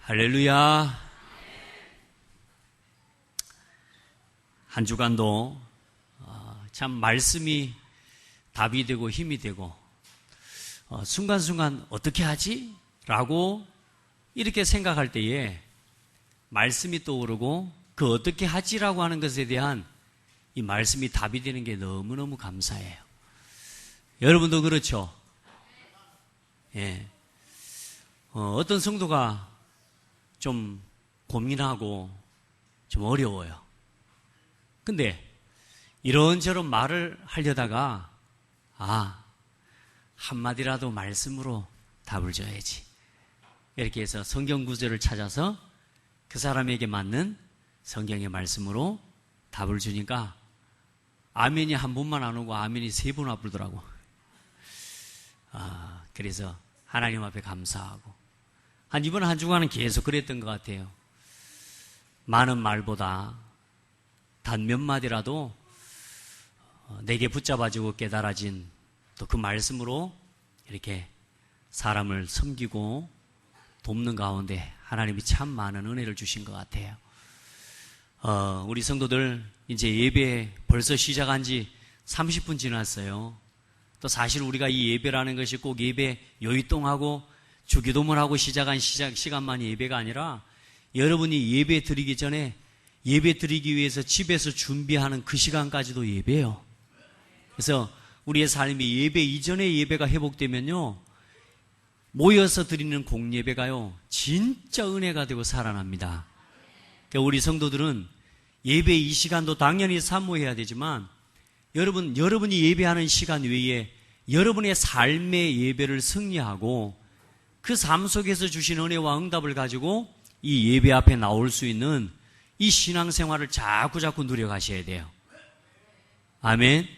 할렐루야. 한 주간도 참 말씀이 답이 되고 힘이 되고 순간순간 어떻게 하지? 라고 이렇게 생각할 때에 말씀이 떠오르고 그 어떻게 하지라고 하는 것에 대한 이 말씀이 답이 되는 게 너무너무 감사해요. 여러분도 그렇죠? 예. 어떤 성도가 좀 고민하고 좀 어려워요. 근데 이런저런 말을 하려다가 한마디라도 말씀으로 답을 줘야지. 이렇게 해서 성경 구절을 찾아서 그 사람에게 맞는 성경의 말씀으로 답을 주니까 아멘이 한 번만 안 오고 아멘이 3번 와불더라고. 그래서 하나님 앞에 감사하고 이번 한 주간은 계속 그랬던 것 같아요. 많은 말보다 단 몇 마디라도 내게 붙잡아주고 깨달아진 또 그 말씀으로 이렇게 사람을 섬기고 돕는 가운데 하나님이 참 많은 은혜를 주신 것 같아요. 우리 성도들 이제 예배 벌써 시작한 지 30분 지났어요. 또 사실 우리가 이 예배라는 것이 꼭 예배 요이동하고 주기도문 하고 시작한 시간만이 예배가 아니라 여러분이 예배 드리기 전에 예배 드리기 위해서 집에서 준비하는 그 시간까지도 예배예요. 그래서 우리의 삶이 예배 이전의 예배가 회복되면요, 모여서 드리는 공예배가요 진짜 은혜가 되고 살아납니다. 그러니까 우리 성도들은 예배 이 시간도 당연히 사모해야 되지만 여러분이 예배하는 시간 외에 여러분의 삶의 예배를 승리하고 그 삶 속에서 주신 은혜와 응답을 가지고 이 예배 앞에 나올 수 있는 이 신앙생활을 자꾸 누려가셔야 돼요. 아멘.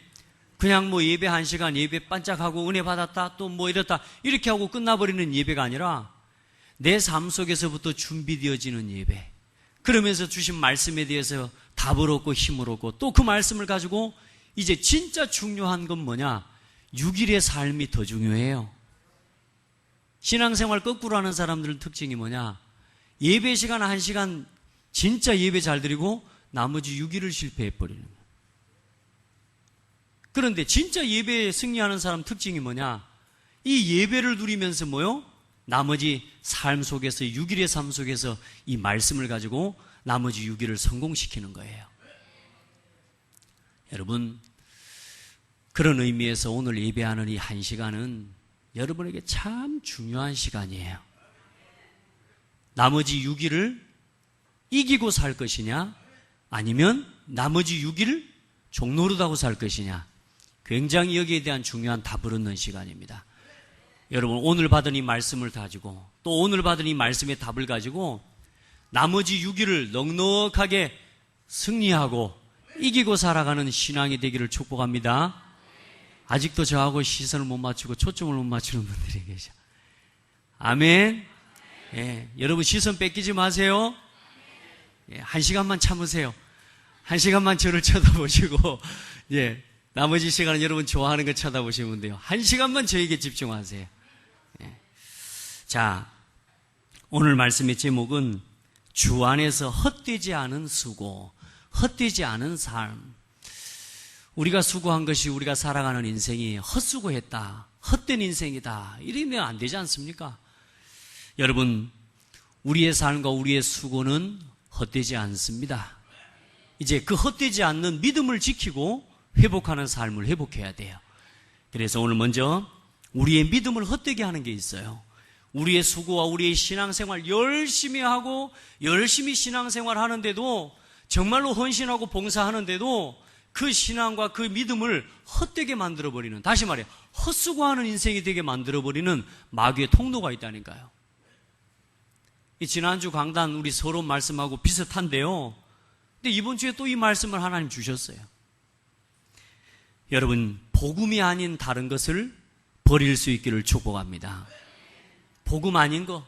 그냥 예배 1시간 예배 반짝하고 은혜 받았다 또 이렇다 이렇게 하고 끝나버리는 예배가 아니라 내 삶 속에서부터 준비되어지는 예배, 그러면서 주신 말씀에 대해서 답을 얻고 힘을 얻고 또 그 말씀을 가지고 이제 진짜 중요한 건 뭐냐? 6일의 삶이 더 중요해요. 신앙생활 거꾸로 하는 사람들은 특징이 뭐냐? 예배 시간 1시간 진짜 예배 잘 드리고 나머지 6일을 실패해버리는 거예요. 그런데 진짜 예배에 승리하는 사람 특징이 뭐냐? 이 예배를 누리면서 나머지 삶 속에서 6일의 삶 속에서 이 말씀을 가지고 나머지 6일을 성공시키는 거예요. 여러분, 그런 의미에서 오늘 예배하는 이 1시간은 여러분에게 참 중요한 시간이에요. 나머지 6일을 이기고 살 것이냐, 아니면 나머지 6일을 종노릇하고 살 것이냐, 굉장히 여기에 대한 중요한 답을 얻는 시간입니다. 여러분, 오늘 받은 이 말씀을 가지고 또 오늘 받은 이 말씀의 답을 가지고 나머지 6일을 넉넉하게 승리하고 이기고 살아가는 신앙이 되기를 축복합니다. 아직도 저하고 시선을 못 맞추고 초점을 못 맞추는 분들이 계셔. 아멘. 예, 여러분 시선 뺏기지 마세요. 예, 1시간만 참으세요. 1시간만 저를 쳐다보시고 나머지 시간은 여러분 좋아하는 거 쳐다보시면 돼요. 1시간만 저에게 집중하세요. 예. 자, 오늘 말씀의 제목은 주 안에서 헛되지 않은 수고, 헛되지 않은 삶. 우리가 수고한 것이 우리가 살아가는 인생이 헛수고했다, 헛된 인생이다, 이러면 안 되지 않습니까? 여러분, 우리의 삶과 우리의 수고는 헛되지 않습니다. 이제 그 헛되지 않는 믿음을 지키고 회복하는 삶을 회복해야 돼요. 그래서 오늘 먼저 우리의 믿음을 헛되게 하는 게 있어요. 우리의 수고와 우리의 신앙생활 열심히 하고 열심히 신앙생활 하는데도, 정말로 헌신하고 봉사하는데도 그 신앙과 그 믿음을 헛되게 만들어버리는, 다시 말해 헛수고하는 인생이 되게 만들어버리는 마귀의 통로가 있다니까요. 지난주 강단 우리 서로 말씀하고 비슷한데요, 근데 이번 주에 또 이 말씀을 하나님 주셨어요. 여러분, 복음이 아닌 다른 것을 버릴 수 있기를 축복합니다. 복음 아닌 것,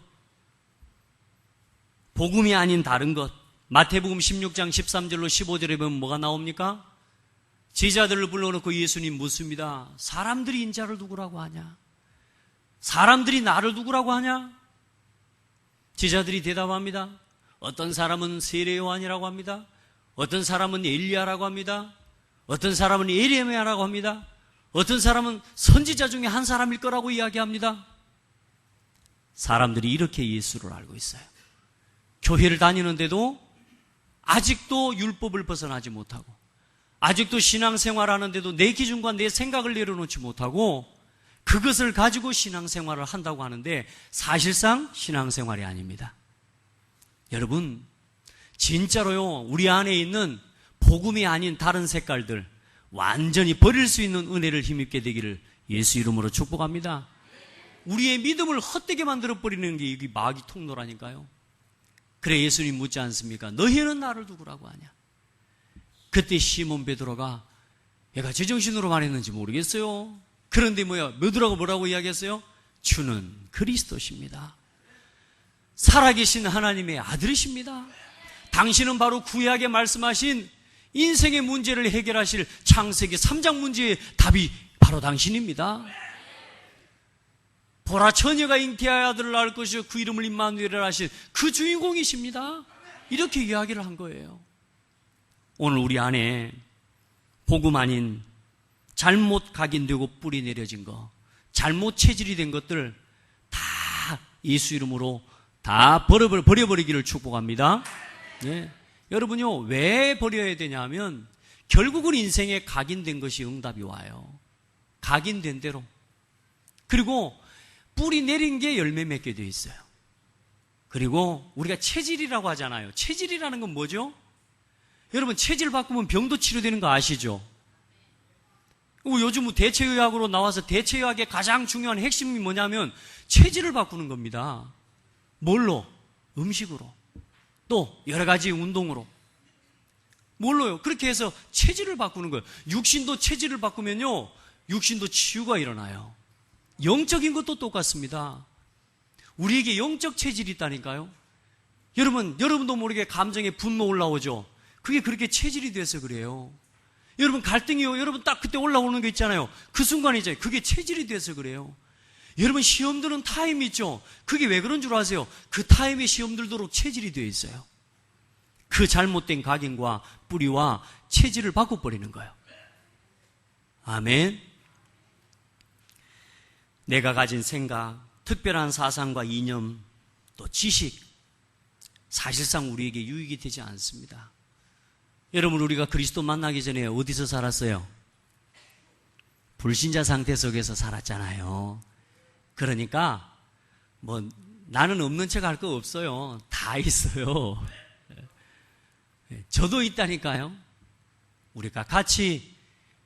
복음이 아닌 다른 것. 마태복음 16장 13절로 15절에 보면 뭐가 나옵니까? 제자들을 불러놓고 예수님 묻습니다. 사람들이 인자를 누구라고 하냐? 사람들이 나를 누구라고 하냐? 제자들이 대답합니다. 어떤 사람은 세례 요한이라고 합니다. 어떤 사람은 엘리야라고 합니다. 어떤 사람은 예레미야라고 합니다. 어떤 사람은 선지자 중에 한 사람일 거라고 이야기합니다. 사람들이 이렇게 예수를 알고 있어요. 교회를 다니는데도 아직도 율법을 벗어나지 못하고, 아직도 신앙생활하는데도 내 기준과 내 생각을 내려놓지 못하고 그것을 가지고 신앙생활을 한다고 하는데 사실상 신앙생활이 아닙니다. 여러분, 진짜로요, 우리 안에 있는 복음이 아닌 다른 색깔들 완전히 버릴 수 있는 은혜를 힘입게 되기를 예수 이름으로 축복합니다. 우리의 믿음을 헛되게 만들어버리는 게 이게 마귀 통로라니까요. 그래 예수님 묻지 않습니까? 너희는 나를 누구라고 하냐? 그때 시몬 베드로가, 얘가 제정신으로 말했는지 모르겠어요. 그런데 베드로가 뭐라고 이야기했어요? 주는 그리스도십니다. 살아계신 하나님의 아들이십니다. 당신은 바로 구약에 말씀하신 인생의 문제를 해결하실 창세기 3장 문제의 답이 바로 당신입니다. 보라, 처녀가 잉태하여 아들을 낳을 것이요 그 이름을 임마누엘이라 하신 그 주인공이십니다. 이렇게 이야기를 한 거예요. 오늘 우리 안에 복음 아닌 잘못 각인되고 뿌리 내려진 거, 잘못 체질이 된 것들 다 예수 이름으로 다 버려버리기를 축복합니다. 네. 여러분요, 왜 버려야 되냐면 결국은 인생에 각인된 것이 응답이 와요. 각인된 대로. 그리고 뿌리 내린 게 열매 맺게 돼 있어요. 그리고 우리가 체질이라고 하잖아요. 체질이라는 건 뭐죠? 여러분, 체질 바꾸면 병도 치료되는 거 아시죠? 요즘 대체의학으로 나와서 대체의학의 가장 중요한 핵심이 뭐냐면 체질을 바꾸는 겁니다. 뭘로? 음식으로. 또 여러 가지 운동으로. 뭘로요? 그렇게 해서 체질을 바꾸는 거예요. 육신도 체질을 바꾸면요, 육신도 치유가 일어나요. 영적인 것도 똑같습니다. 우리에게 영적 체질이 있다니까요. 여러분도 모르게 감정에 분노 올라오죠. 그게 그렇게 체질이 돼서 그래요. 여러분, 갈등이요, 여러분 딱 그때 올라오는 게 있잖아요. 그 순간이죠. 그게 체질이 돼서 그래요. 여러분, 시험 드는 타임이 있죠. 그게 왜 그런 줄 아세요? 그 타임에 시험 들도록 체질이 되어 있어요. 그 잘못된 각인과 뿌리와 체질을 바꿔버리는 거예요. 아멘. 내가 가진 생각, 특별한 사상과 이념, 또 지식, 사실상 우리에게 유익이 되지 않습니다. 여러분, 우리가 그리스도 만나기 전에 어디서 살았어요? 불신자 상태 속에서 살았잖아요. 그러니까 나는 없는 척 할 거 없어요. 다 있어요. 저도 있다니까요. 우리가 같이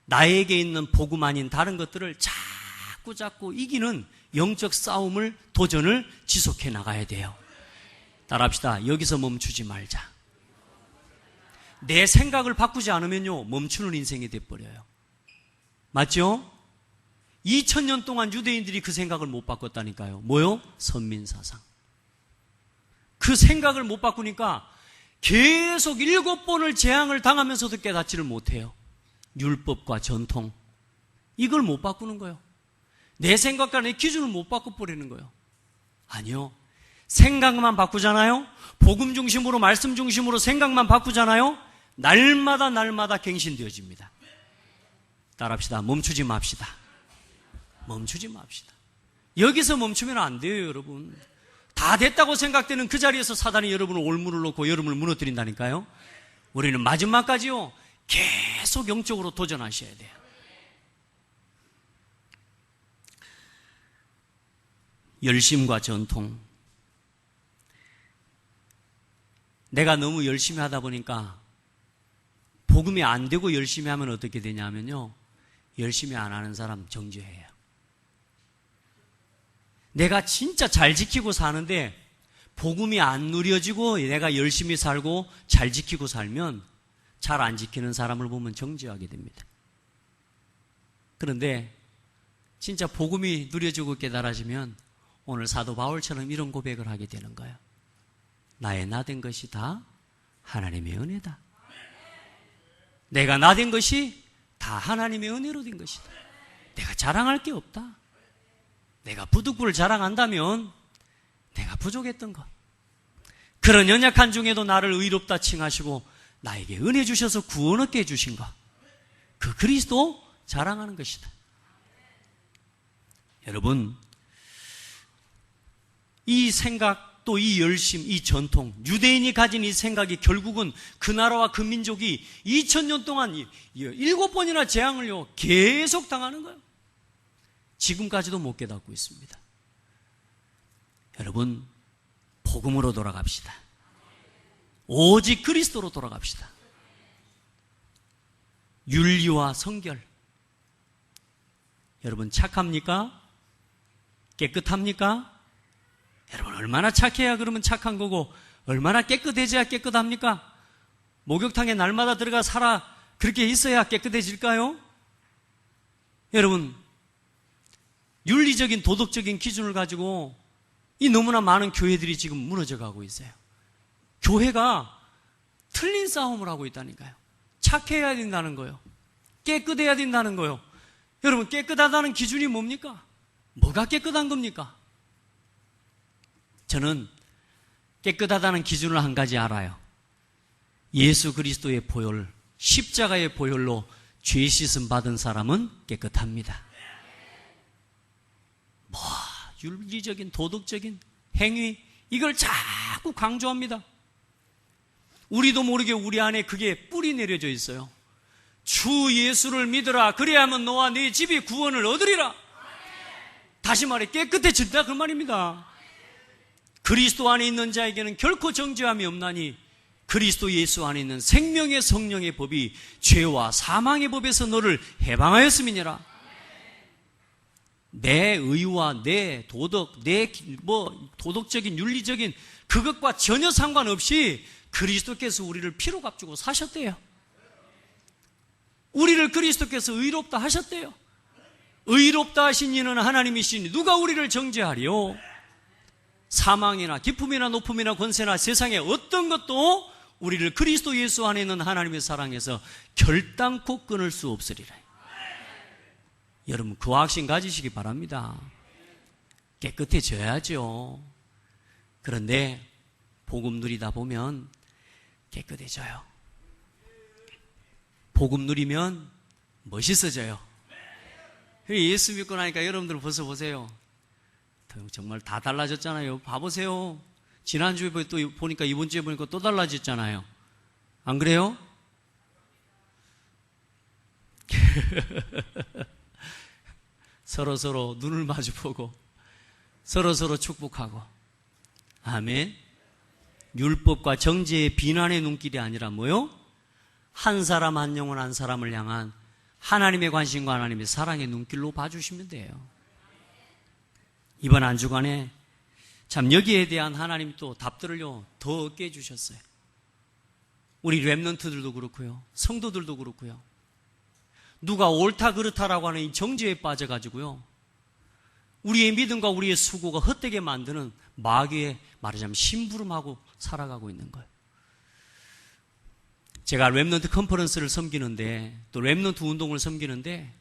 나에게 있는 복음 아닌 다른 것들을 자꾸 이기는 영적 싸움을, 도전을 지속해 나가야 돼요. 따라합시다. 여기서 멈추지 말자. 내 생각을 바꾸지 않으면요, 멈추는 인생이 돼버려요. 맞죠? 2000년 동안 유대인들이 그 생각을 못 바꿨다니까요. 뭐요? 선민사상. 그 생각을 못 바꾸니까 계속 7번을 재앙을 당하면서도 깨닫지를 못해요. 율법과 전통, 이걸 못 바꾸는 거예요. 내 생각과 내 기준을 못 바꿔버리는 거예요. 아니요, 생각만 바꾸잖아요. 복음 중심으로, 말씀 중심으로 생각만 바꾸잖아요. 날마다 갱신되어집니다. 따라합시다. 멈추지 맙시다. 멈추지 맙시다. 여기서 멈추면 안 돼요, 여러분. 다 됐다고 생각되는 그 자리에서 사단이 여러분을 올무를 놓고 여러분을 무너뜨린다니까요. 우리는 마지막까지요, 계속 영적으로 도전하셔야 돼요. 열심과 전통. 내가 너무 열심히 하다 보니까 복음이 안 되고 열심히 하면 어떻게 되냐면요, 열심히 안 하는 사람 정죄해요. 내가 진짜 잘 지키고 사는데 복음이 안 누려지고 내가 열심히 살고 잘 지키고 살면 잘 안 지키는 사람을 보면 정죄하게 됩니다. 그런데 진짜 복음이 누려지고 깨달아지면 오늘 사도 바울처럼 이런 고백을 하게 되는 거예요. 나의 나된 것이 다 하나님의 은혜다. 내가 나된 것이 다 하나님의 은혜로 된 것이다. 내가 자랑할 게 없다. 내가 부득불을 자랑한다면 내가 부족했던 것, 그런 연약한 중에도 나를 의롭다 칭하시고 나에게 은혜 주셔서 구원 얻게 해주신 것, 그 그리스도 자랑하는 것이다. 여러분, 이 생각, 또 이 열심, 이 전통, 유대인이 가진 이 생각이 결국은 그 나라와 그 민족이 2000년 동안 7번이나 재앙을요 계속 당하는 거예요. 지금까지도 못 깨닫고 있습니다. 여러분, 복음으로 돌아갑시다. 오직 그리스도로 돌아갑시다. 윤리와 성결. 여러분, 착합니까? 깨끗합니까? 여러분, 얼마나 착해야 그러면 착한 거고, 얼마나 깨끗해져야 깨끗합니까? 목욕탕에 날마다 들어가 살아 그렇게 있어야 깨끗해질까요? 여러분, 윤리적인 도덕적인 기준을 가지고 이 너무나 많은 교회들이 지금 무너져 가고 있어요. 교회가 틀린 싸움을 하고 있다니까요. 착해야 된다는 거요. 깨끗해야 된다는 거요. 여러분, 깨끗하다는 기준이 뭡니까? 뭐가 깨끗한 겁니까? 저는 깨끗하다는 기준을 한 가지 알아요. 예수 그리스도의 보혈, 십자가의 보혈로 죄 씻음 받은 사람은 깨끗합니다. 윤리적인 도덕적인 행위, 이걸 자꾸 강조합니다. 우리도 모르게 우리 안에 그게 뿌리 내려져 있어요. 주 예수를 믿으라, 그리하면 너와 네 집이 구원을 얻으리라. 다시 말해 깨끗해진다 그 말입니다. 그리스도 안에 있는 자에게는 결코 정죄함이 없나니 그리스도 예수 안에 있는 생명의 성령의 법이 죄와 사망의 법에서 너를 해방하였음이니라. 내 의와 내 도덕, 내 도덕적인 윤리적인 그것과 전혀 상관없이 그리스도께서 우리를 피로 값주고 사셨대요. 우리를 그리스도께서 의롭다 하셨대요. 의롭다 하신 이는 하나님이시니 누가 우리를 정죄하리요? 사망이나 기쁨이나 높음이나 권세나 세상의 어떤 것도 우리를 그리스도 예수 안에 있는 하나님의 사랑에서 결단코 끊을 수 없으리라. 여러분, 그 확신 가지시기 바랍니다. 깨끗해져야죠. 그런데 복음 누리다 보면 깨끗해져요. 복음 누리면 멋있어져요. 예수 믿고 나니까 여러분들 벌써 보세요. 정말 다 달라졌잖아요. 봐보세요. 지난주에 또 보니까 이번 주에 보니까 또 달라졌잖아요. 안 그래요? 서로 눈을 마주보고 서로 축복하고. 아멘. 율법과 정죄의 비난의 눈길이 아니라 뭐요? 한 사람 한 영혼 한 사람을 향한 하나님의 관심과 하나님의 사랑의 눈길로 봐주시면 돼요. 이번 한 주간에 참 여기에 대한 하나님 또 답들을요 더 얻게 해주셨어요. 우리 렘넌트들도 그렇고요, 성도들도 그렇고요. 누가 옳다 그렇다라고 하는 이 정죄에 빠져가지고요, 우리의 믿음과 우리의 수고가 헛되게 만드는 마귀의 말하자면 심부름하고 살아가고 있는 거예요. 제가 렘넌트 컨퍼런스를 섬기는데, 또 렘넌트 운동을 섬기는데,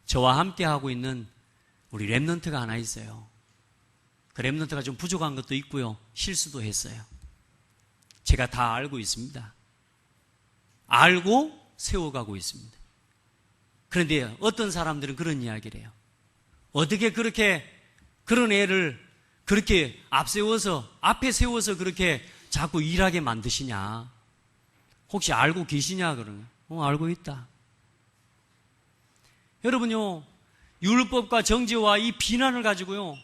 저와 함께 하고 있는 우리 렘넌트가 하나 있어요. 그 렘넌트가 좀 부족한 것도 있고요, 실수도 했어요. 제가 다 알고 있습니다. 알고 세워가고 있습니다. 그런데 어떤 사람들은 그런 이야기를 해요. 어떻게 그렇게 그런 애를 그렇게 앞에 세워서 그렇게 자꾸 일하게 만드시냐? 혹시 알고 계시냐? 그러면 알고 있다. 여러분요, 율법과 정죄와 이 비난을 가지고요,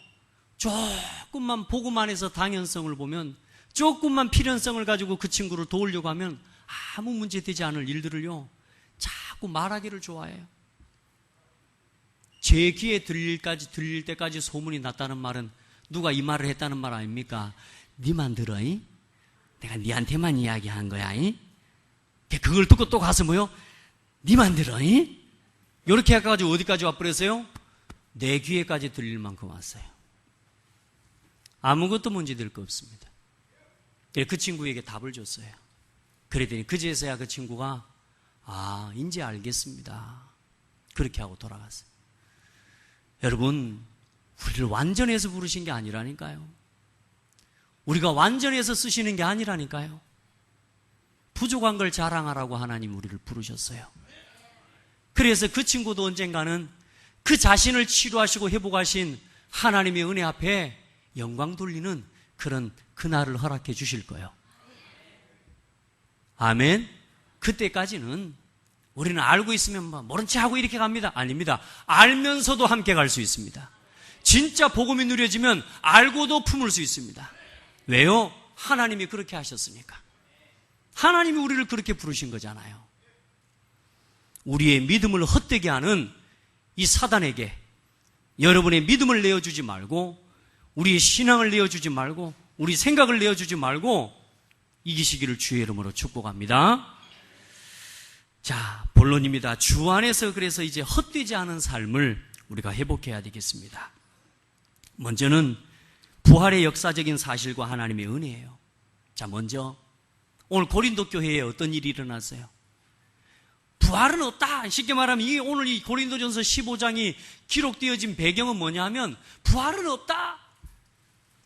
조금만 복음 안에서 당연성을 보면, 조금만 필연성을 가지고 그 친구를 도우려고 하면 아무 문제 되지 않을 일들을요 자꾸 말하기를 좋아해요. 제 귀에 들릴 때까지 소문이 났다는 말은 누가 이 말을 했다는 말 아닙니까? 니만 들어, 이? 내가 니한테만 이야기한 거야, 이? 그걸 듣고 또 가서 뭐요? 니만 들어, 이? 이렇게 해가지고 어디까지 와버렸어요? 내 귀에까지 들릴 만큼 왔어요. 아무것도 문제될 거 없습니다. 그 친구에게 답을 줬어요. 그랬더니 그제서야 그 친구가 이제 알겠습니다. 그렇게 하고 돌아갔어요. 여러분, 우리를 완전해서 부르신 게 아니라니까요. 우리가 완전해서 쓰시는 게 아니라니까요. 부족한 걸 자랑하라고 하나님 우리를 부르셨어요. 그래서 그 친구도 언젠가는 그 자신을 치료하시고 회복하신 하나님의 은혜 앞에 영광 돌리는 그런 그날을 허락해 주실 거예요. 아멘. 그때까지는 우리는 알고 있으면 모른 체 하고 이렇게 갑니다. 아닙니다. 알면서도 함께 갈 수 있습니다. 진짜 복음이 누려지면 알고도 품을 수 있습니다. 왜요? 하나님이 그렇게 하셨으니까. 하나님이 우리를 그렇게 부르신 거잖아요. 우리의 믿음을 헛되게 하는 이 사단에게 여러분의 믿음을 내어주지 말고, 우리의 신앙을 내어주지 말고, 우리 생각을 내어주지 말고 이기시기를 주의 이름으로 축복합니다. 자, 본론입니다. 주 안에서 그래서 이제 헛되지 않은 삶을 우리가 회복해야 되겠습니다. 먼저는 부활의 역사적인 사실과 하나님의 은혜예요. 자, 먼저 오늘 고린도 교회에 어떤 일이 일어났어요? 부활은 없다. 쉽게 말하면 오늘 이 고린도전서 15장이 기록되어진 배경은 뭐냐 하면 부활은 없다.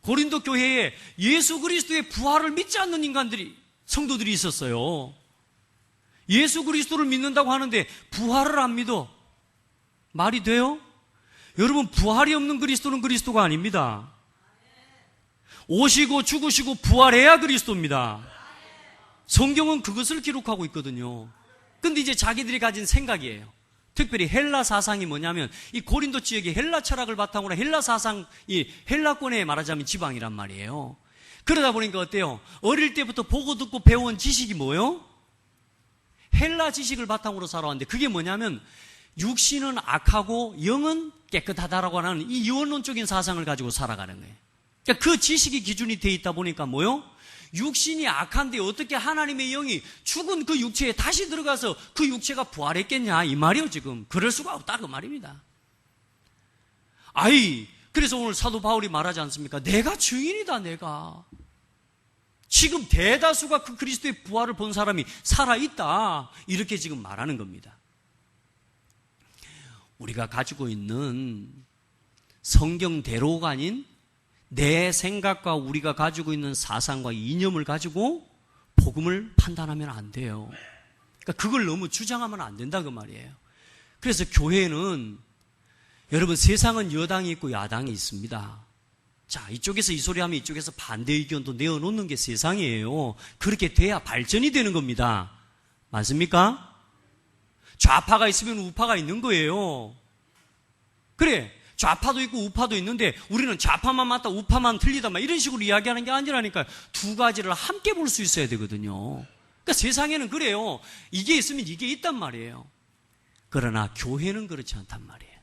고린도 교회에 예수 그리스도의 부활을 믿지 않는 인간들이, 성도들이 있었어요. 예수 그리스도를 믿는다고 하는데 부활을 안 믿어. 말이 돼요? 여러분, 부활이 없는 그리스도는 그리스도가 아닙니다. 오시고 죽으시고 부활해야 그리스도입니다. 성경은 그것을 기록하고 있거든요. 근데 이제 자기들이 가진 생각이에요. 특별히 헬라 사상이 뭐냐면 이 고린도 지역의 헬라 철학을 바탕으로 헬라 사상, 이 헬라권의 말하자면 지방이란 말이에요. 그러다 보니까 어때요? 어릴 때부터 보고 듣고 배운 지식이 뭐예요? 헬라 지식을 바탕으로 살아왔는데 그게 뭐냐면 육신은 악하고 영은 깨끗하다라고 하는 이 이원론적인 사상을 가지고 살아가는 거예요. 그러니까 그 지식이 기준이 돼 있다 보니까 뭐예요? 육신이 악한데 어떻게 하나님의 영이 죽은 그 육체에 다시 들어가서 그 육체가 부활했겠냐 이 말이에요. 지금 그럴 수가 없다 그 말입니다. 그래서 오늘 사도 바울이 말하지 않습니까? 내가 증인이다. 내가 지금 대다수가 그 그리스도의 부활을 본 사람이 살아있다 이렇게 지금 말하는 겁니다. 우리가 가지고 있는 성경대로가 아닌 내 생각과 우리가 가지고 있는 사상과 이념을 가지고 복음을 판단하면 안 돼요. 그러니까 그걸 너무 주장하면 안 된다 그 말이에요. 그래서 교회는, 여러분, 세상은 여당이 있고 야당이 있습니다. 자, 이쪽에서 이 소리하면 이쪽에서 반대 의견도 내어놓는 게 세상이에요. 그렇게 돼야 발전이 되는 겁니다. 맞습니까? 좌파가 있으면 우파가 있는 거예요. 그래, 좌파도 있고 우파도 있는데 우리는 좌파만 맞다 우파만 틀리다 막 이런 식으로 이야기하는 게 아니라니까요. 두 가지를 함께 볼 수 있어야 되거든요. 그러니까 세상에는 그래요. 이게 있으면 이게 있단 말이에요. 그러나 교회는 그렇지 않단 말이에요.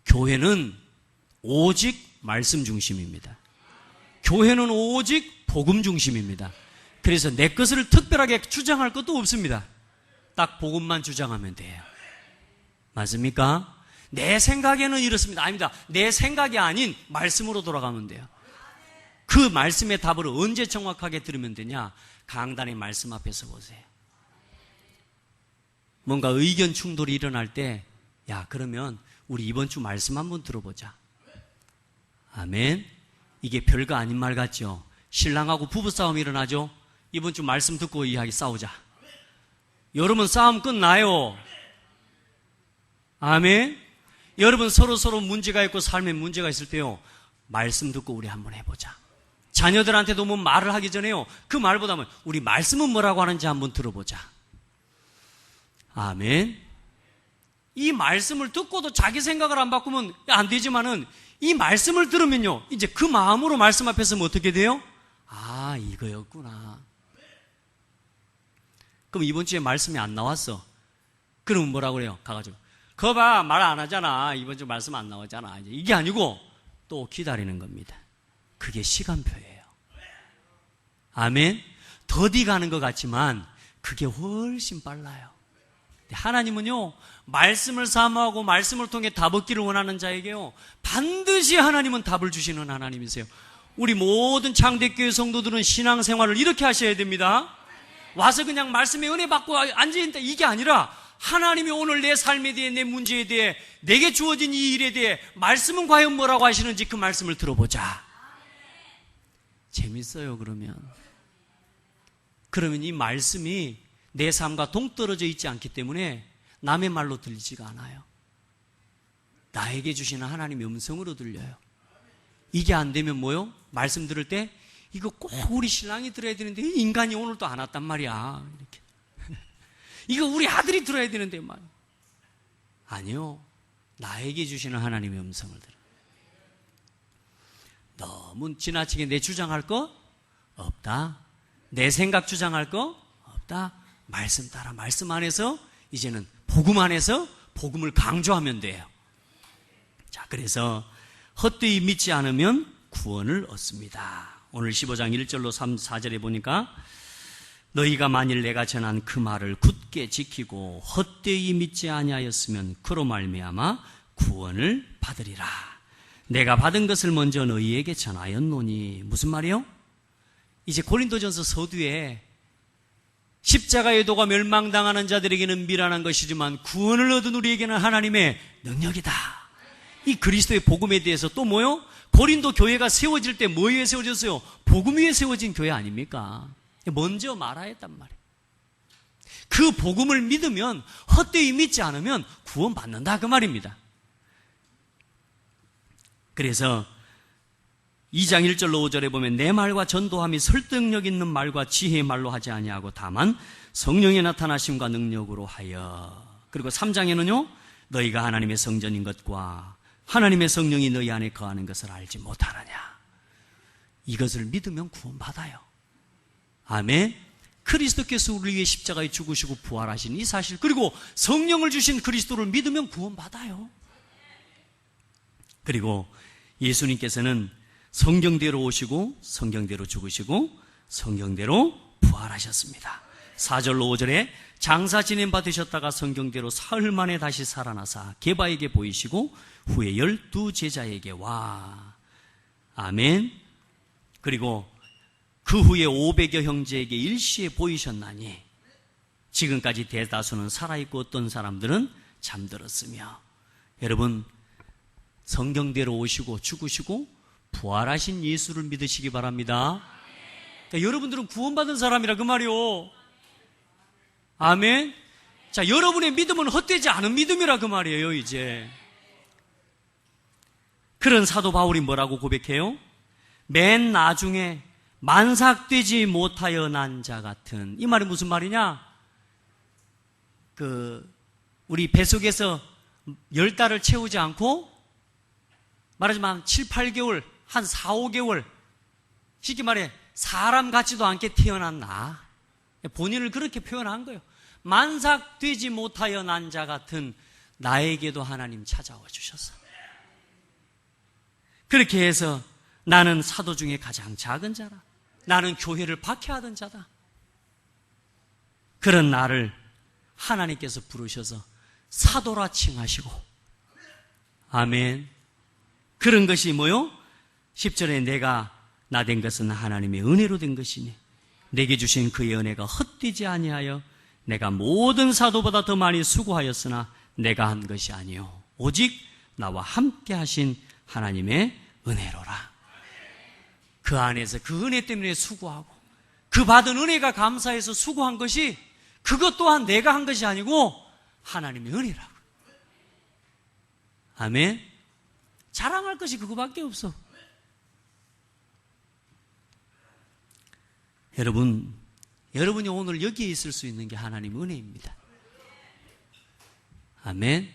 교회는 오직 말씀 중심입니다. 교회는 오직 복음 중심입니다. 그래서 내 것을 특별하게 주장할 것도 없습니다. 딱 복음만 주장하면 돼요. 맞습니까? 내 생각에는 이렇습니다. 아닙니다. 내 생각이 아닌 말씀으로 돌아가면 돼요. 그 말씀의 답을 언제 정확하게 들으면 되냐? 강단의 말씀 앞에서 보세요. 뭔가 의견 충돌이 일어날 때, 야, 그러면 우리 이번 주 말씀 한번 들어보자. 아멘. 이게 별거 아닌 말 같죠? 신랑하고 부부싸움이 일어나죠? 이번 주 말씀 듣고 이야기 싸우자. 여러분 싸움 끝나요. 아멘. 여러분 서로 문제가 있고 삶에 문제가 있을 때요, 말씀 듣고 우리 한번 해보자. 자녀들한테도 뭐 말을 하기 전에요, 그 말보다는 우리 말씀은 뭐라고 하는지 한번 들어보자. 아멘. 이 말씀을 듣고도 자기 생각을 안 바꾸면 안 되지만은 이 말씀을 들으면요, 이제 그 마음으로 말씀 앞에 서면 어떻게 돼요? 아, 이거였구나. 그럼 이번 주에 말씀이 안 나왔어. 그러면 뭐라고 그래요? 가가지고 그거 봐, 말 안 하잖아. 이번 주 말씀 안 나오잖아. 이게 아니고 또 기다리는 겁니다. 그게 시간표예요. 아멘. 더디 가는 것 같지만 그게 훨씬 빨라요. 하나님은요, 말씀을 사모하고 말씀을 통해 답 얻기를 원하는 자에게요, 반드시 하나님은 답을 주시는 하나님이세요. 우리 모든 창대교회 성도들은 신앙생활을 이렇게 하셔야 됩니다. 와서 그냥 말씀의 은혜 받고 앉아있다 이게 아니라 하나님이 오늘 내 삶에 대해, 내 문제에 대해, 내게 주어진 이 일에 대해 말씀은 과연 뭐라고 하시는지 그 말씀을 들어보자. 재밌어요, 그러면. 그러면 이 말씀이 내 삶과 동떨어져 있지 않기 때문에 남의 말로 들리지가 않아요. 나에게 주시는 하나님의 음성으로 들려요. 이게 안 되면 뭐요? 말씀 들을 때 이거 꼭 우리 신랑이 들어야 되는데 이 인간이 오늘 또 안 왔단 말이야. 이렇게. 이거 우리 아들이 들어야 되는데 말이야. 아니요. 나에게 주시는 하나님의 음성을 들어요. 너무 지나치게 내 주장할 거 없다. 내 생각 주장할 거 없다. 말씀 따라 말씀 안에서 이제는 복음 안에서 복음을 강조하면 돼요. 자, 그래서 헛되이 믿지 않으면 구원을 얻습니다. 오늘 15장 1절로 3, 4절에 보니까 너희가 만일 내가 전한 그 말을 굳게 지키고 헛되이 믿지 아니하였으면 그로 말미암아 구원을 받으리라. 내가 받은 것을 먼저 너희에게 전하였노니. 무슨 말이요? 이제 고린도전서 서두에 십자가의 도가 멸망당하는 자들에게는 미련한 것이지만 구원을 얻은 우리에게는 하나님의 능력이다. 이 그리스도의 복음에 대해서 또 뭐요? 고린도 교회가 세워질 때 뭐 위에 세워졌어요? 복음 위에 세워진 교회 아닙니까? 먼저 말하였단 말이에요. 그 복음을 믿으면, 헛되이 믿지 않으면 구원받는다 그 말입니다. 그래서 2장 1절로 5절에 보면 내 말과 전도함이 설득력 있는 말과 지혜의 말로 하지 아니하고 다만 성령의 나타나심과 능력으로 하여. 그리고 3장에는요, 너희가 하나님의 성전인 것과 하나님의 성령이 너희 안에 거하는 것을 알지 못하느냐. 이것을 믿으면 구원받아요. 아멘. 그리스도께서 우리 위해 십자가에 죽으시고 부활하신 이 사실, 그리고 성령을 주신 그리스도를 믿으면 구원받아요. 그리고 예수님께서는 성경대로 오시고 성경대로 죽으시고 성경대로 부활하셨습니다. 4절로 5절에 장사 지낸 바 되셨다가 성경대로 사흘 만에 다시 살아나사 게바에게 보이시고 후에 12 제자에게 와. 아멘. 그리고 그 후에 500여 형제에게 일시에 보이셨나니 지금까지 대다수는 살아있고 어떤 사람들은 잠들었으며. 여러분, 성경대로 오시고 죽으시고 부활하신 예수를 믿으시기 바랍니다. 그러니까 여러분들은 구원받은 사람이라 그 말이요. 아멘. 자, 여러분의 믿음은 헛되지 않은 믿음이라 그 말이에요. 이제 그런 사도 바울이 뭐라고 고백해요? 맨 나중에 만삭되지 못하여 난 자 같은. 이 말이 무슨 말이냐? 우리 뱃속에서 10달을 채우지 않고 말하자면 7, 8개월, 한 4, 5개월, 쉽게 말해 사람 같지도 않게 태어난 나. 본인을 그렇게 표현한 거예요. 만삭되지 못하여 난 자 같은 나에게도 하나님 찾아와 주셨어. 그렇게 해서 나는 사도 중에 가장 작은 자라. 나는 교회를 박해하던 자다. 그런 나를 하나님께서 부르셔서 사도라 칭하시고. 아멘. 그런 것이 뭐요? 10절에 내가 나 된 것은 하나님의 은혜로 된 것이니 내게 주신 그의 은혜가 헛되지 아니하여 내가 모든 사도보다 더 많이 수고하였으나 내가 한 것이 아니요 오직 나와 함께 하신 하나님의 은혜로라. 그 안에서 그 은혜 때문에 수고하고 그 받은 은혜가 감사해서 수고한 것이 그것 또한 내가 한 것이 아니고 하나님의 은혜라고. 아멘. 자랑할 것이 그거밖에 없어. 여러분이 오늘 여기에 있을 수 있는 게 하나님의 은혜입니다. 아멘.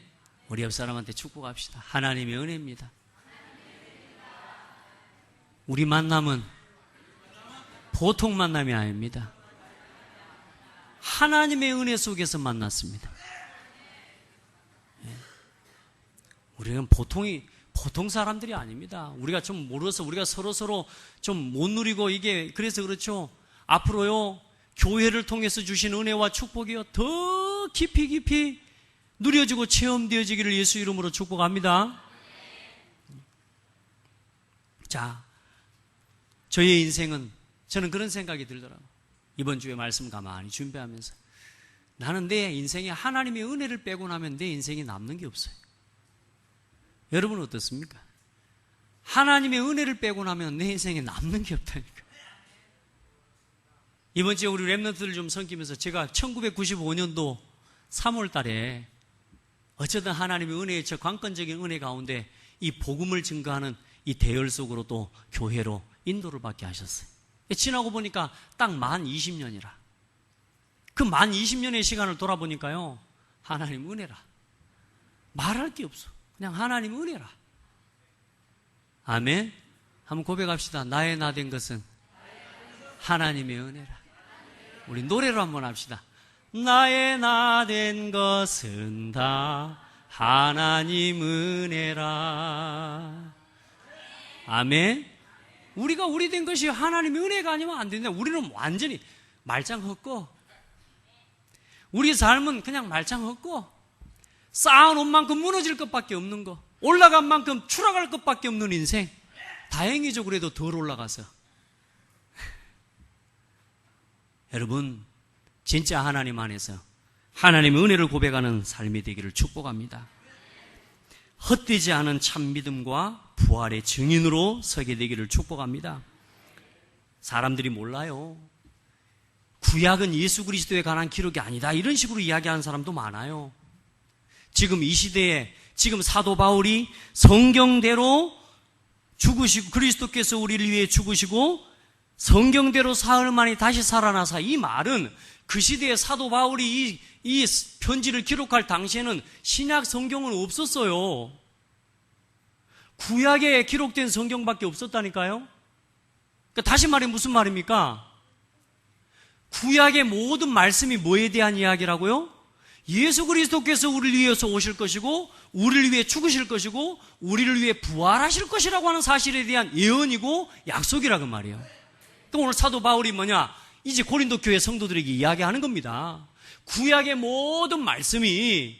우리 옆 사람한테 축복합시다. 하나님의 은혜입니다. 우리 만남은 보통 만남이 아닙니다. 하나님의 은혜 속에서 만났습니다. 우리는 보통 사람들이 아닙니다. 우리가 좀 모르서 우리가 서로 좀 못 누리고 이게 그래서 그렇죠. 앞으로요 교회를 통해서 주신 은혜와 축복이요 더 깊이 누려지고 체험되어지기를 예수 이름으로 축복합니다. 자, 저의 인생은 저는 그런 생각이 들더라고요. 이번 주에 말씀 가만히 준비하면서 나는 내 인생에 하나님의 은혜를 빼고 나면 내 인생이 남는 게 없어요. 여러분은 어떻습니까? 하나님의 은혜를 빼고 나면 내 인생에 남는 게 없다니까. 이번 주에 우리 랩런트들 좀 섬기면서 제가 1995년도 3월 달에 어쨌든 하나님의 은혜의 저 관건적인 은혜 가운데 이 복음을 증거하는 이 대열 속으로 또 교회로 인도를 받게 하셨어요. 지나고 보니까 딱 만 20년이라. 그 만 20년의 시간을 돌아보니까요, 하나님 은혜라. 말할 게 없어. 그냥 하나님 은혜라. 아멘. 한번 고백합시다. 나의 나 된 것은 하나님의 은혜라. 우리 노래로 한번 합시다. 나의 나 된 것은 다 하나님 은혜라. 아멘. 우리가 우리 된 것이 하나님의 은혜가 아니면 안 된다. 우리는 완전히 말짱 헛고, 우리 삶은 그냥 말짱 헛고, 쌓아놓은 만큼 무너질 것밖에 없는 거, 올라간 만큼 추락할 것밖에 없는 인생. 다행이죠. 그래도 덜 올라가서. 여러분, 진짜 하나님 안에서 하나님의 은혜를 고백하는 삶이 되기를 축복합니다. 헛되지 않은 참 믿음과 부활의 증인으로 서게 되기를 축복합니다. 사람들이 몰라요. 구약은 예수 그리스도에 관한 기록이 아니다, 이런 식으로 이야기하는 사람도 많아요. 지금 이 시대에 지금 사도 바울이 성경대로 죽으시고, 그리스도께서 우리를 위해 죽으시고 성경대로 사흘 만에 다시 살아나사, 이 말은 그 시대에 사도 바울이 이 편지를 기록할 당시에는 신약 성경은 없었어요. 구약에 기록된 성경밖에 없었다니까요. 그러니까 다시 말해 무슨 말입니까? 구약의 모든 말씀이 뭐에 대한 이야기라고요? 예수 그리스도께서 우리를 위해서 오실 것이고, 우리를 위해 죽으실 것이고, 우리를 위해 부활하실 것이라고 하는 사실에 대한 예언이고 약속이라고 말이에요. 또 오늘 사도 바울이 뭐냐? 이제 고린도 교회 성도들에게 이야기하는 겁니다. 구약의 모든 말씀이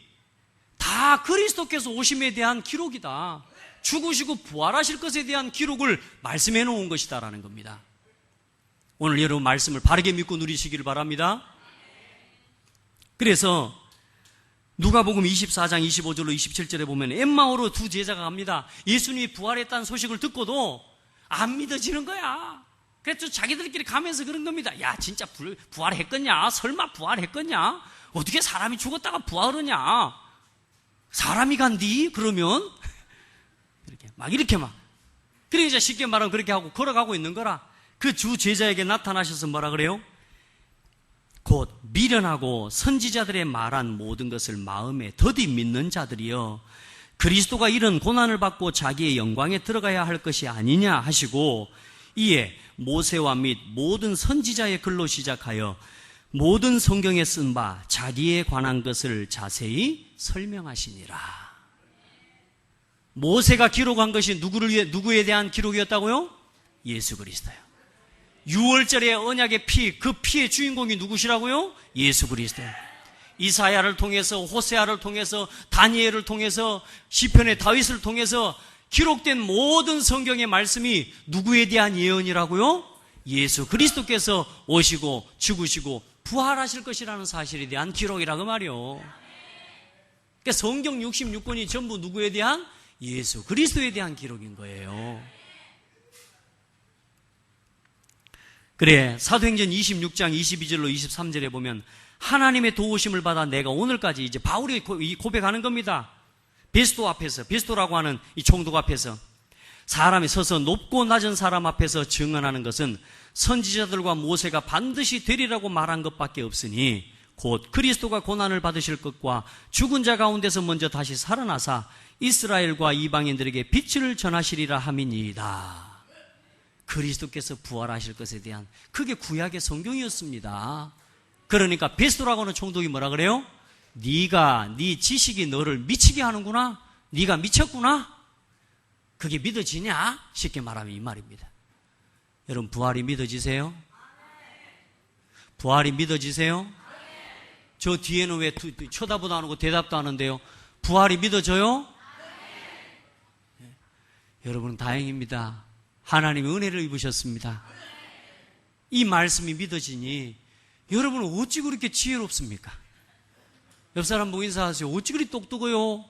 다 그리스도께서 오심에 대한 기록이다. 죽으시고 부활하실 것에 대한 기록을 말씀해 놓은 것이다라는 겁니다. 오늘 여러분 말씀을 바르게 믿고 누리시기를 바랍니다. 그래서 누가복음 24장 25절로 27절에 보면 엠마오로 두 제자가 갑니다. 예수님이 부활했다는 소식을 듣고도 안 믿어지는 거야. 그래서 자기들끼리 가면서 그런 겁니다. 야, 진짜 부활했겠냐? 설마 부활했겠냐? 어떻게 사람이 죽었다가 부활하냐? 사람이 간디? 그러면 이렇게 막. 그러니까 쉽게 말하면 그렇게 하고 걸어가고 있는 거라. 그 주 제자에게 나타나셔서 뭐라 그래요? 곧 미련하고 선지자들의 말한 모든 것을 마음에 더디 믿는 자들이여, 그리스도가 이런 고난을 받고 자기의 영광에 들어가야 할 것이 아니냐 하시고, 이에 모세와 및 모든 선지자의 글로 시작하여 모든 성경에 쓴 바 자기에 관한 것을 자세히 설명하시니라. 모세가 기록한 것이 누구에 대한 기록이었다고요? 예수 그리스도요. 유월절의 언약의 피, 그 피의 주인공이 누구시라고요? 예수 그리스도요. 이사야를 통해서, 호세아를 통해서, 다니엘을 통해서, 시편의 다윗을 통해서 기록된 모든 성경의 말씀이 누구에 대한 예언이라고요? 예수 그리스도께서 오시고 죽으시고 부활하실 것이라는 사실에 대한 기록이라고 말이요. 그러니까 성경 66권이 전부 누구에 대한? 예수 그리스도에 대한 기록인 거예요. 그래, 사도행전 26장 22절로 23절에 보면 하나님의 도우심을 받아 내가 오늘까지, 이제 바울이 고백하는 겁니다. 베스도 앞에서, 베스도라고 하는 이 총독 앞에서 사람이 서서 높고 낮은 사람 앞에서 증언하는 것은 선지자들과 모세가 반드시 되리라고 말한 것밖에 없으니 곧 그리스도가 고난을 받으실 것과 죽은 자 가운데서 먼저 다시 살아나사 이스라엘과 이방인들에게 빛을 전하시리라 함이니이다. 그리스도께서 부활하실 것에 대한, 그게 구약의 성경이었습니다. 그러니까 베스도라고 하는 총독이 뭐라 그래요? 네가, 네 지식이 너를 미치게 하는구나? 네가 미쳤구나? 그게 믿어지냐? 쉽게 말하면 이 말입니다. 여러분, 부활이 믿어지세요? 부활이 믿어지세요? 저 뒤에는 왜 쳐다보도 안 하고 대답도 안 하는데요? 부활이 믿어져요? 네. 여러분, 다행입니다. 하나님의 은혜를 입으셨습니다. 이 말씀이 믿어지니 여러분은 어찌 그렇게 지혜롭습니까? 옆 사람 보고 인사하세요. 어찌 그리 똑똑해요?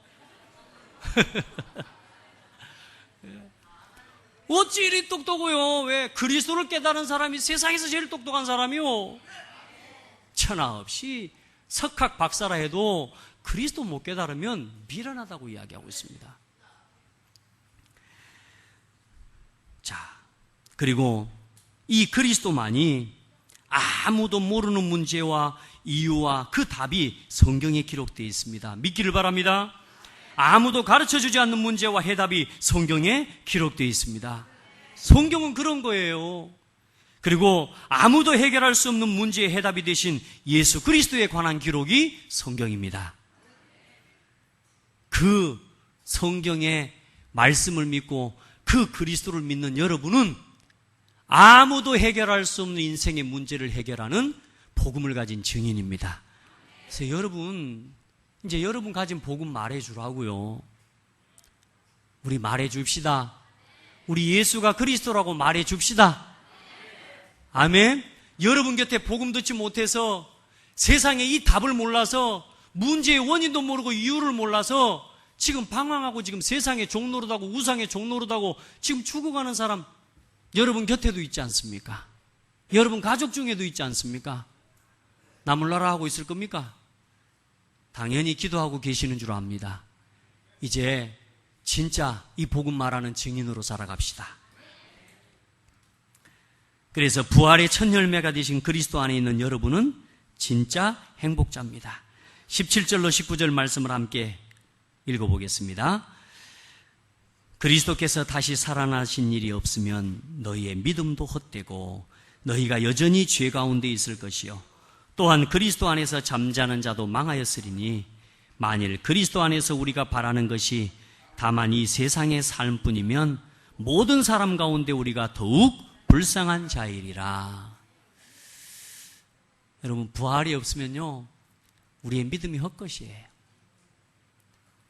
어찌 이리 똑똑해요? 왜? 그리스도를 깨달은 사람이 세상에서 제일 똑똑한 사람이요. 천하 없이 석학 박사라 해도 그리스도 못 깨달으면 미련하다고 이야기하고 있습니다. 자, 그리고 이 그리스도만이 아무도 모르는 문제와 이유와 그 답이 성경에 기록되어 있습니다. 믿기를 바랍니다. 아무도 가르쳐주지 않는 문제와 해답이 성경에 기록되어 있습니다. 성경은 그런 거예요. 그리고 아무도 해결할 수 없는 문제의 해답이 되신 예수 그리스도에 관한 기록이 성경입니다. 그 성경의 말씀을 믿고 그 그리스도를 믿는 여러분은 아무도 해결할 수 없는 인생의 문제를 해결하는 복음을 가진 증인입니다. 그래서 여러분, 이제 여러분 가진 복음 말해주라고요. 우리 말해줍시다. 우리 예수가 그리스도라고 말해줍시다. 아멘. 여러분 곁에 복음 듣지 못해서 세상에 이 답을 몰라서 문제의 원인도 모르고 이유를 몰라서 지금 방황하고 지금 세상에 종노릇하고 우상에 종노릇하고 지금 죽어가는 사람 여러분 곁에도 있지 않습니까? 여러분 가족 중에도 있지 않습니까? 나 몰라라 하고 있을 겁니까? 당연히 기도하고 계시는 줄 압니다. 이제 진짜 이 복음 말하는 증인으로 살아갑시다. 그래서 부활의 첫 열매가 되신 그리스도 안에 있는 여러분은 진짜 행복자입니다. 17절로 19절 말씀을 함께 읽어보겠습니다. 그리스도께서 다시 살아나신 일이 없으면 너희의 믿음도 헛되고 너희가 여전히 죄 가운데 있을 것이요 또한 그리스도 안에서 잠자는 자도 망하였으리니 만일 그리스도 안에서 우리가 바라는 것이 다만 이 세상의 삶뿐이면 모든 사람 가운데 우리가 더욱 불쌍한 자이리라. 여러분 부활이 없으면요 우리의 믿음이 헛것이에요.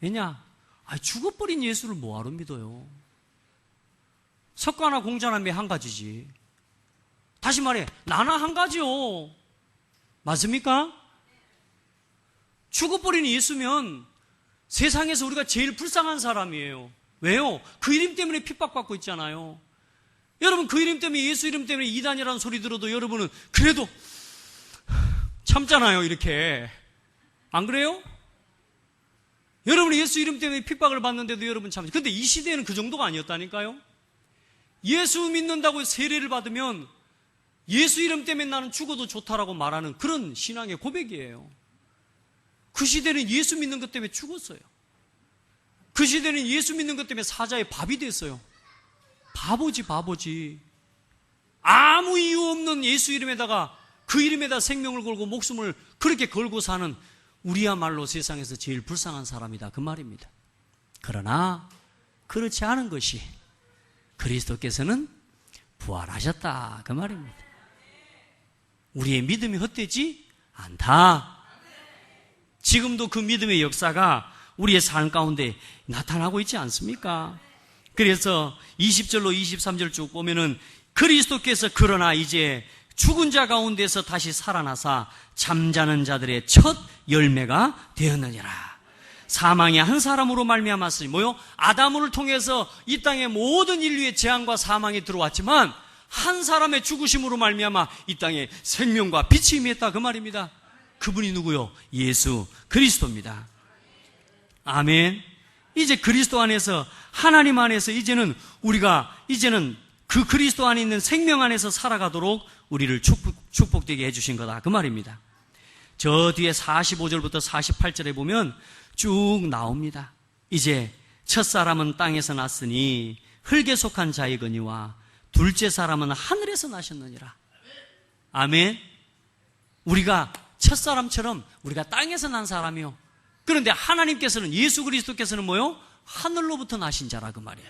왜냐? 죽어버린 예수를 뭐하러 믿어요? 석가나 공자나 매 한 가지지. 다시 말해 나나 한 가지요. 맞습니까? 죽어버린 예수면 세상에서 우리가 제일 불쌍한 사람이에요. 왜요? 그 이름 때문에 핍박받고 있잖아요. 여러분 그 이름 때문에 예수 이름 때문에 이단이라는 소리 들어도 여러분은 그래도 참잖아요. 이렇게 안 그래요? 여러분이 예수 이름 때문에 핍박을 받는데도 여러분 참지. 근데 이 시대에는 그 정도가 아니었다니까요. 예수 믿는다고 세례를 받으면 예수 이름 때문에 나는 죽어도 좋다라고 말하는 그런 신앙의 고백이에요. 그 시대는 예수 믿는 것 때문에 죽었어요. 그 시대는 예수 믿는 것 때문에 사자의 밥이 됐어요. 바보지. 아무 이유 없는 예수 이름에다가 그 이름에다 생명을 걸고 목숨을 그렇게 걸고 사는 우리야말로 세상에서 제일 불쌍한 사람이다 그 말입니다. 그러나 그렇지 않은 것이 그리스도께서는 부활하셨다 그 말입니다. 우리의 믿음이 헛되지 않다. 지금도 그 믿음의 역사가 우리의 삶 가운데 나타나고 있지 않습니까? 그래서 20절로 23절 쭉 보면은 그리스도께서 그러나 이제 죽은 자 가운데서 다시 살아나사 잠자는 자들의 첫 열매가 되었느니라. 사망의 한 사람으로 말미암았으니 뭐요? 아담을 통해서 이 땅에 모든 인류의 재앙과 사망이 들어왔지만 한 사람의 죽으심으로 말미암아 이 땅에 생명과 빛이 임했다 그 말입니다. 그분이 누구요? 예수 그리스도입니다. 아멘. 이제 그리스도 안에서 하나님 안에서 이제는 우리가 이제는 그 그리스도 안에 있는 생명 안에서 살아가도록 우리를 축복되게 해주신 거다 그 말입니다. 저 뒤에 45절부터 48절에 보면 쭉 나옵니다. 이제 첫사람은 땅에서 났으니 흙에 속한 자이거니와 둘째 사람은 하늘에서 나셨느니라. 아멘. 우리가 첫사람처럼 우리가 땅에서 난 사람이요. 그런데 하나님께서는 예수 그리스도께서는 뭐요? 하늘로부터 나신 자라 그 말이에요.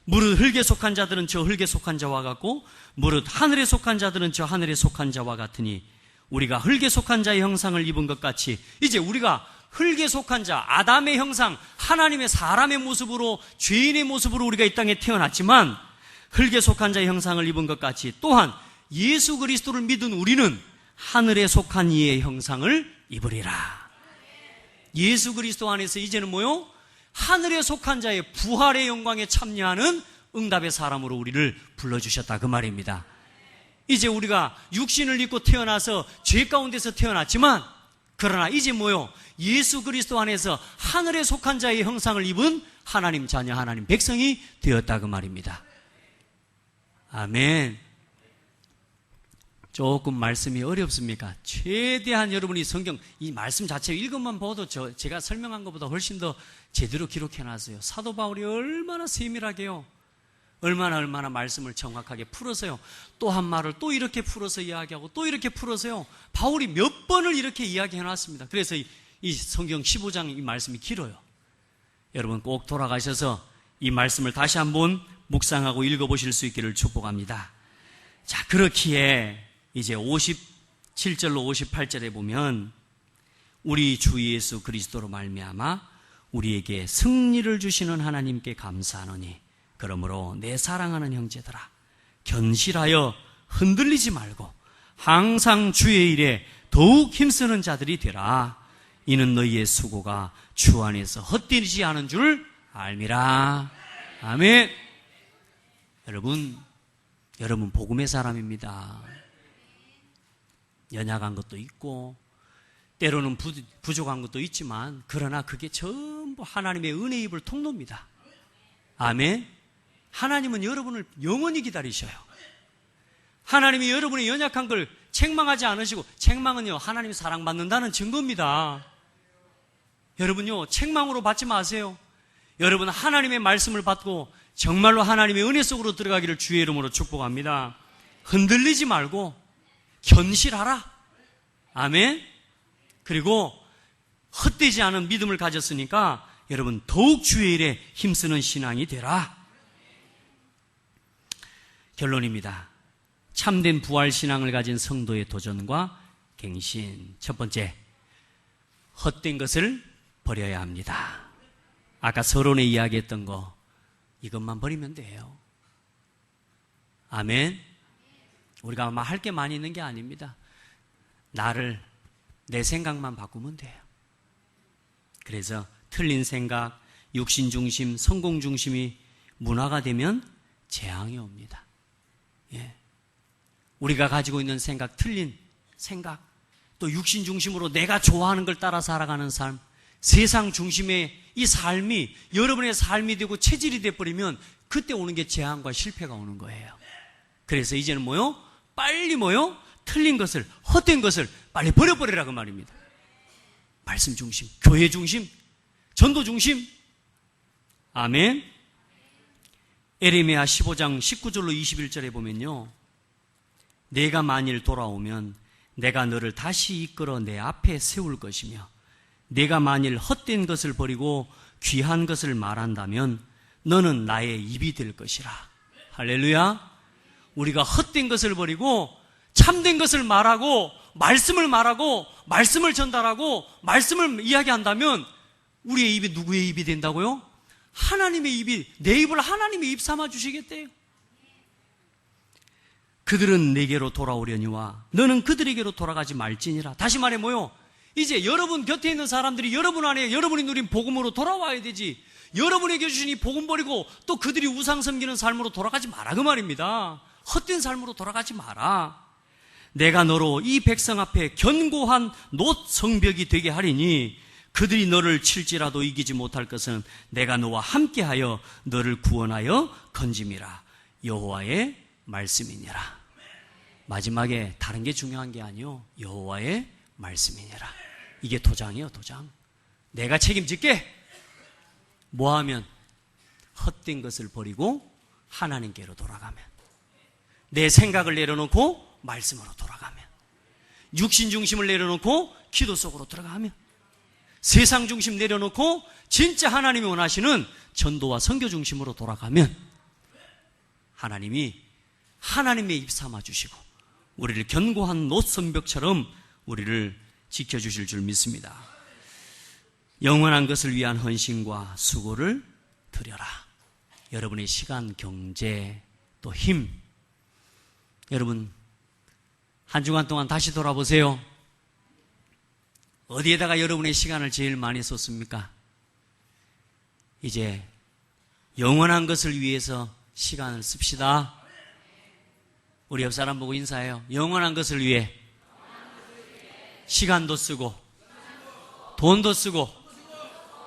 무릇 흙에 속한 자들은 저 흙에 속한 자와 같고 무릇 하늘에 속한 자들은 저 하늘에 속한 자와 같으니 우리가 흙에 속한 자의 형상을 입은 것 같이 이제 우리가 흙에 속한 자 아담의 형상 하나님의 사람의 모습으로 죄인의 모습으로 우리가 이 땅에 태어났지만 흙에 속한 자의 형상을 입은 것 같이 또한 예수 그리스도를 믿은 우리는 하늘에 속한 이의 형상을 입으리라. 예수 그리스도 안에서 이제는 뭐요? 하늘에 속한 자의 부활의 영광에 참여하는 응답의 사람으로 우리를 불러주셨다 그 말입니다. 이제 우리가 육신을 입고 태어나서 죄 가운데서 태어났지만 그러나 이제 뭐요? 예수 그리스도 안에서 하늘에 속한 자의 형상을 입은 하나님 자녀, 하나님 백성이 되었다 그 말입니다. 아멘. 조금 말씀이 어렵습니까? 최대한 여러분이 성경 이 말씀 자체 읽음만 봐도 제가 설명한 것보다 훨씬 더 제대로 기록해놨어요. 사도 바울이 얼마나 세밀하게요. 얼마나 말씀을 정확하게 풀어서요. 또 한 말을 또 이렇게 풀어서 이야기하고 또 이렇게 풀어서요. 바울이 몇 번을 이렇게 이야기해놨습니다. 그래서 이 성경 15장 이 말씀이 길어요. 여러분 꼭 돌아가셔서 이 말씀을 다시 한번 묵상하고 읽어보실 수 있기를 축복합니다. 자, 그렇기에 이제 57절로 58절에 보면 우리 주 예수 그리스도로 말미암아 우리에게 승리를 주시는 하나님께 감사하노니 그러므로 내 사랑하는 형제들아 견실하여 흔들리지 말고 항상 주의 일에 더욱 힘쓰는 자들이 되라. 이는 너희의 수고가 주 안에서 헛되지 않은 줄 알미라. 아멘. 여러분 복음의 사람입니다. 연약한 것도 있고 때로는 부족한 것도 있지만 그러나 그게 전부 하나님의 은혜의 입을 통로입니다. 아멘. 하나님은 여러분을 영원히 기다리셔요. 하나님이 여러분의 연약한 걸 책망하지 않으시고, 책망은요 하나님이 사랑받는다는 증거입니다. 여러분요 책망으로 받지 마세요. 여러분 하나님의 말씀을 받고 정말로 하나님의 은혜 속으로 들어가기를 주의 이름으로 축복합니다. 흔들리지 말고 견실하라. 아멘. 그리고 헛되지 않은 믿음을 가졌으니까 여러분 더욱 주의 일에 힘쓰는 신앙이 되라. 결론입니다. 참된 부활신앙을 가진 성도의 도전과 갱신. 첫 번째, 헛된 것을 버려야 합니다. 아까 서론에 이야기했던 거 이것만 버리면 돼요. 아멘. 우리가 아마 할 게 많이 있는 게 아닙니다. 내 생각만 바꾸면 돼요. 그래서 틀린 생각, 육신 중심, 성공 중심이 문화가 되면 재앙이 옵니다. 예. 우리가 가지고 있는 생각, 틀린 생각, 또 육신 중심으로 내가 좋아하는 걸 따라 살아가는 삶, 세상 중심의 이 삶이 여러분의 삶이 되고 체질이 돼버리면 그때 오는 게 재앙과 실패가 오는 거예요. 그래서 이제는 뭐요? 빨리 뭐요? 틀린 것을, 헛된 것을 빨리 버려버리라 그 말입니다. 말씀 중심, 교회 중심, 전도 중심. 아멘. 에레미야 15장 19절로 21절에 보면요, 내가 만일 돌아오면 내가 너를 다시 이끌어 내 앞에 세울 것이며 내가 만일 헛된 것을 버리고 귀한 것을 말한다면 너는 나의 입이 될 것이라. 할렐루야. 우리가 헛된 것을 버리고 참된 것을 말하고 말씀을 전달하고 말씀을 이야기한다면 우리의 입이 누구의 입이 된다고요? 하나님의 입이, 내 입을 하나님의 입 삼아 주시겠대요. 그들은 내게로 돌아오려니와 너는 그들에게로 돌아가지 말지니라. 다시 말해 뭐요? 이제 여러분 곁에 있는 사람들이 여러분 안에 여러분이 누린 복음으로 돌아와야 되지, 여러분에게 주신 이 복음 버리고 또 그들이 우상 섬기는 삶으로 돌아가지 마라 그 말입니다. 헛된 삶으로 돌아가지 마라. 내가 너로 이 백성 앞에 견고한 놋 성벽이 되게 하리니 그들이 너를 칠지라도 이기지 못할 것은 내가 너와 함께하여 너를 구원하여 건짐이라. 여호와의 말씀이니라. 마지막에 다른 게 중요한 게 아니요, 여호와의 말씀이니라. 이게 도장이에요, 도장. 내가 책임질게. 뭐하면? 헛된 것을 버리고 하나님께로 돌아가면, 내 생각을 내려놓고 말씀으로 돌아가면, 육신 중심을 내려놓고 기도 속으로 들어가면, 세상 중심 내려놓고 진짜 하나님이 원하시는 전도와 선교 중심으로 돌아가면 하나님이 하나님의 입 삼아 주시고 우리를 견고한 놋선벽처럼 우리를 지켜주실 줄 믿습니다. 영원한 것을 위한 헌신과 수고를 드려라. 여러분의 시간, 경제, 또 힘. 여러분 한 주간 동안 다시 돌아보세요. 어디에다가 여러분의 시간을 제일 많이 썼습니까? 이제 영원한 것을 위해서 시간을 씁시다. 우리 옆 사람 보고 인사해요. 영원한 것을 위해 시간도 쓰고 돈도 쓰고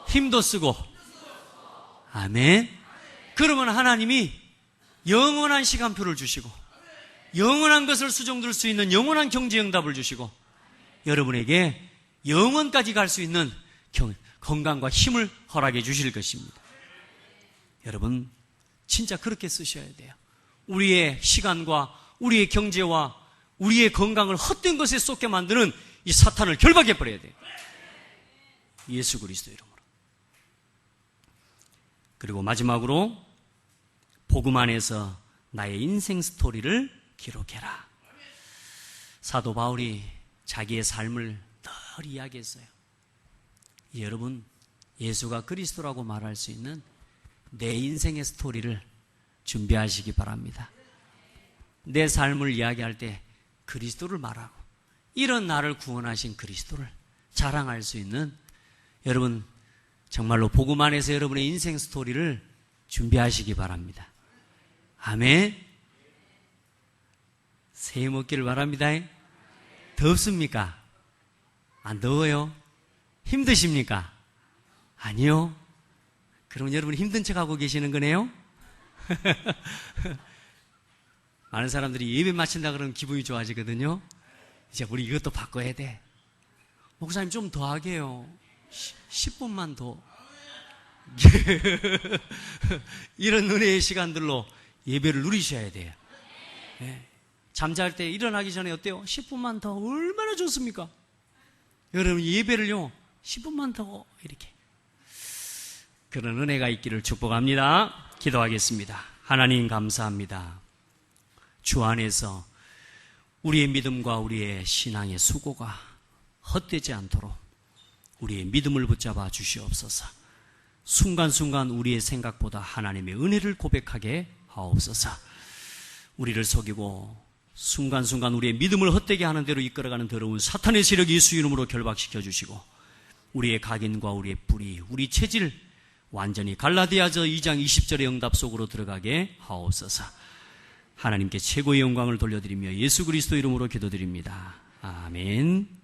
힘도 쓰고. 아멘. 그러면 하나님이 영원한 시간표를 주시고 영원한 것을 수정될 수 있는 영원한 경제응답을 주시고 여러분에게 영원까지 갈 수 있는 건강과 힘을 허락해 주실 것입니다. 여러분 진짜 그렇게 쓰셔야 돼요. 우리의 시간과 우리의 경제와 우리의 건강을 헛된 것에 쏟게 만드는 이 사탄을 결박해 버려야 돼요. 예수 그리스도 이름으로. 그리고 마지막으로 복음 안에서 나의 인생 스토리를 기록해라. 사도 바울이 자기의 삶을 늘 이야기했어요. 여러분 예수가 그리스도라고 말할 수 있는 내 인생의 스토리를 준비하시기 바랍니다. 내 삶을 이야기할 때 그리스도를 말하고 이런 나를 구원하신 그리스도를 자랑할 수 있는 여러분 정말로 복음 안에서 여러분의 인생 스토리를 준비하시기 바랍니다. 아멘. 새해 먹기를 바랍니다. 덥습니까? 안 더워요? 힘드십니까? 아니요. 그럼 여러분 힘든 척하고 계시는 거네요? 많은 사람들이 예배 마친다 그러면 기분이 좋아지거든요. 이제 우리 이것도 바꿔야 돼. 목사님 좀 더 하게요. 10분만 더. 이런 은혜의 시간들로 예배를 누리셔야 돼요. 네. 잠잘 때 일어나기 전에 어때요? 10분만 더 얼마나 좋습니까? 여러분 예배를요 10분만 더 이렇게 그런 은혜가 있기를 축복합니다. 기도하겠습니다. 하나님 감사합니다. 주 안에서 우리의 믿음과 우리의 신앙의 수고가 헛되지 않도록 우리의 믿음을 붙잡아 주시옵소서. 순간순간 우리의 생각보다 하나님의 은혜를 고백하게 하옵소서. 우리를 속이고 순간순간 우리의 믿음을 헛되게 하는 대로 이끌어가는 더러운 사탄의 세력 예수 이름으로 결박시켜 주시고 우리의 각인과 우리의 뿌리, 우리 체질 완전히 갈라디아서 2장 20절의 응답 속으로 들어가게 하옵소서. 하나님께 최고의 영광을 돌려드리며 예수 그리스도 이름으로 기도드립니다. 아멘.